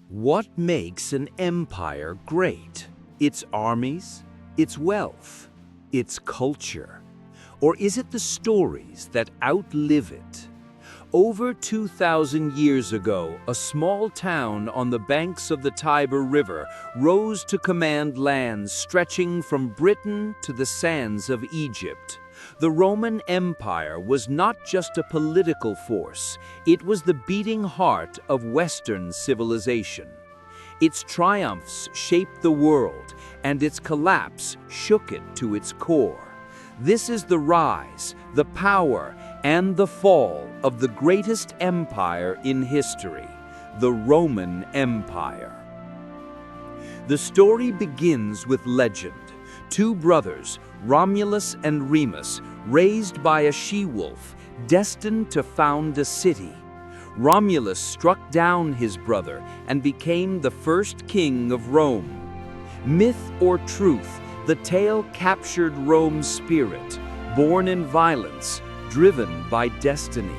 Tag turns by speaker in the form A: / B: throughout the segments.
A: What makes an empire great? Its armies? Its wealth? Its culture? Or is it the stories that outlive it? Over 2,000 years ago, a small town on the banks of the Tiber River rose to command lands stretching from Britain to the sands of Egypt. The Roman Empire was not just a political force, it was the beating heart of Western civilization. Its triumphs shaped the world, and its collapse shook it to its core. This is the rise, the power, and the fall of the greatest empire in history, the Roman Empire. The story begins with legend. Two brothers, Romulus and Remus, raised by a she-wolf, destined to found a city. Romulus struck down his brother and became the first king of Rome. Myth or truth, the tale captured Rome's spirit, born in violence, driven by destiny.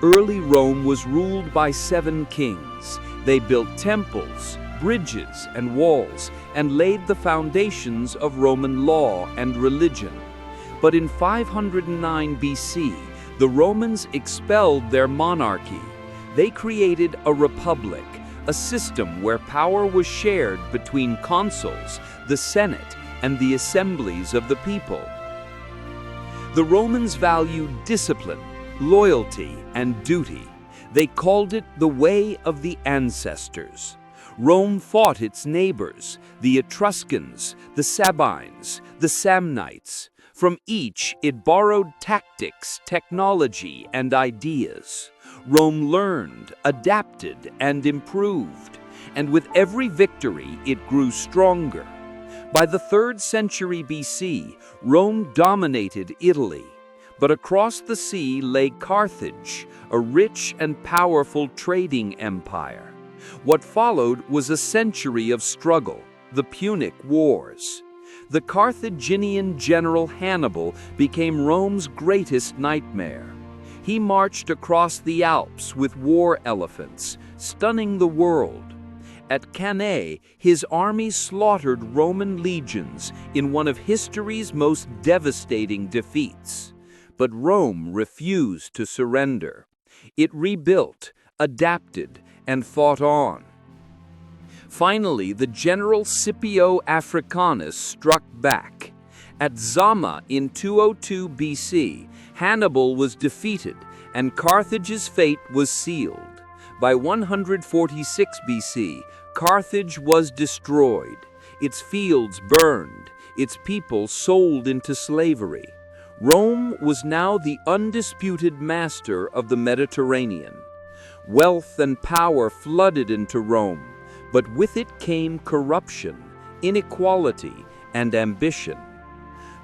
A: Early Rome was ruled by 7 kings. They built temples, bridges, and walls, and laid the foundations of Roman law and religion. But in 509 BC, the Romans expelled their monarchy. They created a republic, a system where power was shared between consuls, the Senate, and the assemblies of the people. The Romans valued discipline, loyalty, and duty. They called it the way of the ancestors. Rome fought its neighbors, the Etruscans, the Sabines, the Samnites. From each, it borrowed tactics, technology, and ideas. Rome learned, adapted, and improved. And with every victory, it grew stronger. By the 3rd century BC, Rome dominated Italy. But across the sea lay Carthage, a rich and powerful trading empire. What followed was a century of struggle, the Punic Wars. The Carthaginian general Hannibal became Rome's greatest nightmare. He marched across the Alps with war elephants, stunning the world. At Cannae, his army slaughtered Roman legions in one of history's most devastating defeats. But Rome refused to surrender. It rebuilt, adapted, and fought on. Finally, the general Scipio Africanus struck back. At Zama in 202 BC, Hannibal was defeated, and Carthage's fate was sealed. By 146 BC, Carthage was destroyed, its fields burned, its people sold into slavery. Rome was now the undisputed master of the Mediterranean. Wealth and power flooded into Rome, but with it came corruption, inequality, and ambition.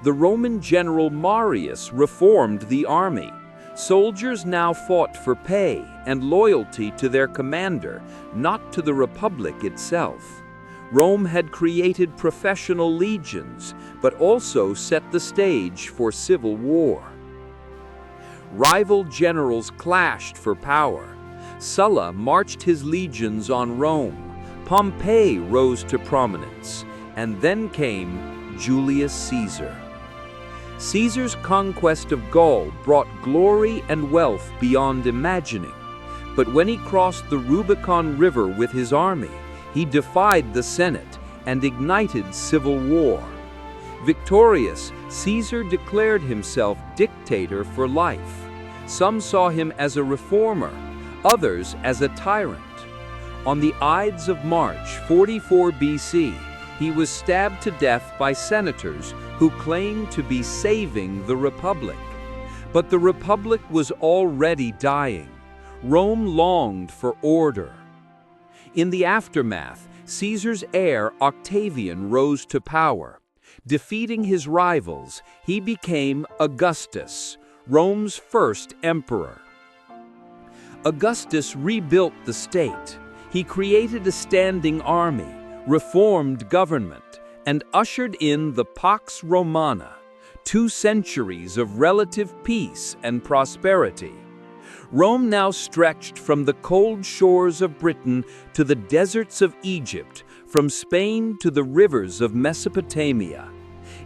A: The Roman general Marius reformed the army. Soldiers now fought for pay and loyalty to their commander, not to the republic itself. Rome had created professional legions, but also set the stage for civil war. Rival generals clashed for power. Sulla marched his legions on Rome. Pompey rose to prominence. And then came Julius Caesar. Caesar's conquest of Gaul brought glory and wealth beyond imagining. But when he crossed the Rubicon River with his army, he defied the Senate and ignited civil war. Victorious, Caesar declared himself dictator for life. Some saw him as a reformer, others as a tyrant. On the Ides of March 44 BC, he was stabbed to death by senators who claimed to be saving the Republic. But the Republic was already dying. Rome longed for order. In the aftermath, Caesar's heir Octavian rose to power. Defeating his rivals, he became Augustus, Rome's first emperor. Augustus rebuilt the state. He created a standing army, reformed government, and ushered in the Pax Romana, 2 centuries of relative peace and prosperity. Rome now stretched from the cold shores of Britain to the deserts of Egypt, from Spain to the rivers of Mesopotamia.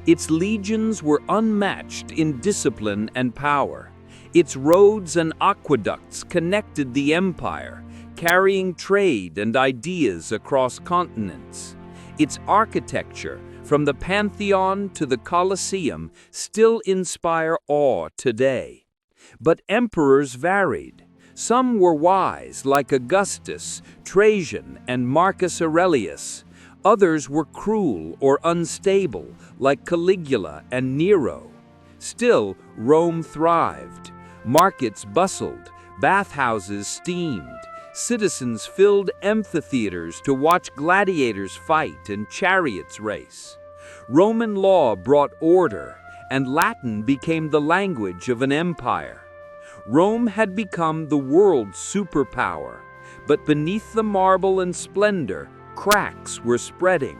A: Its legions were unmatched in discipline and power. Its roads and aqueducts connected the empire, carrying trade and ideas across continents. Its architecture, from the Pantheon to the Colosseum, still inspire awe today. But emperors varied. Some were wise, like Augustus, Trajan, and Marcus Aurelius. Others were cruel or unstable, like Caligula and Nero. Still, Rome thrived. Markets bustled, bathhouses steamed. Citizens filled amphitheaters to watch gladiators fight and chariots race. Roman law brought order, and Latin became the language of an empire. Rome had become the world's superpower, but beneath the marble and splendor, cracks were spreading.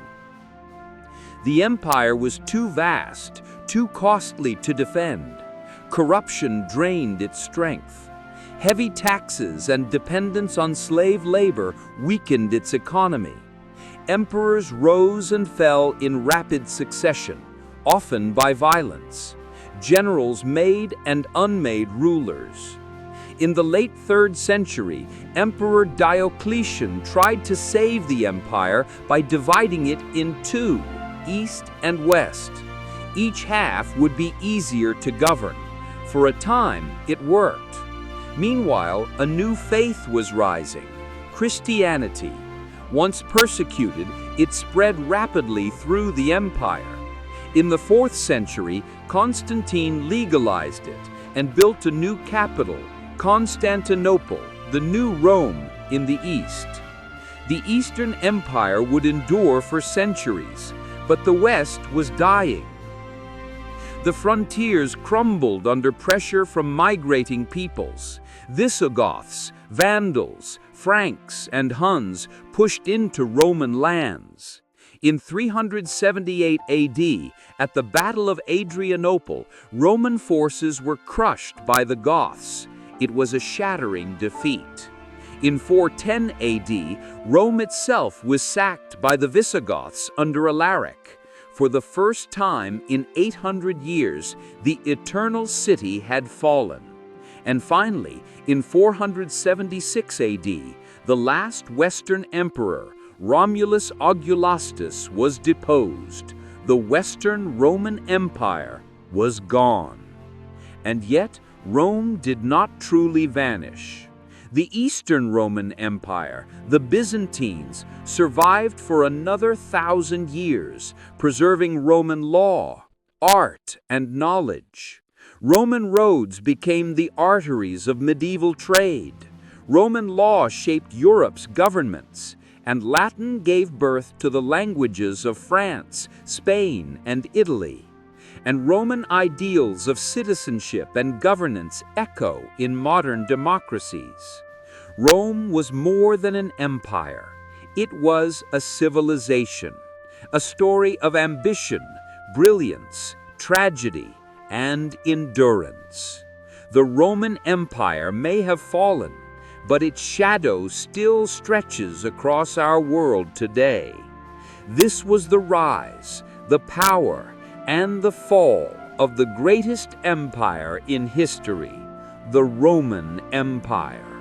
A: The empire was too vast, too costly to defend. Corruption drained its strength. Heavy taxes and dependence on slave labor weakened its economy. Emperors rose and fell in rapid succession, often by violence. Generals made and unmade rulers. In the late 3rd century, Emperor Diocletian tried to save the empire by dividing it in two, east and west. Each half would be easier to govern. For a time, it worked. Meanwhile, a new faith was rising, Christianity. Once persecuted, it spread rapidly through the empire. In the 4th century, Constantine legalized it and built a new capital, Constantinople, the new Rome in the east. The Eastern Empire would endure for centuries, but the West was dying. The frontiers crumbled under pressure from migrating peoples. Visigoths, Vandals, Franks, and Huns pushed into Roman lands. In 378 AD, at the Battle of Adrianople, Roman forces were crushed by the Goths. It was a shattering defeat. In 410 AD, Rome itself was sacked by the Visigoths under Alaric. For the first time in 800 years, the eternal city had fallen. And finally, in 476 AD, the last Western emperor, Romulus Augustus, was deposed. The Western Roman Empire was gone. And yet, Rome did not truly vanish. The Eastern Roman Empire, the Byzantines, survived for another 1,000 years, preserving Roman law, art, and knowledge. Roman roads became the arteries of medieval trade. Roman law shaped Europe's governments, and Latin gave birth to the languages of France, Spain, and Italy. And Roman ideals of citizenship and governance echo in modern democracies. Rome was more than an empire. It was a civilization, a story of ambition, brilliance, tragedy, and endurance. The Roman Empire may have fallen, but its shadow still stretches across our world today. This was the rise, the power, and the fall of the greatest empire in history, the Roman Empire.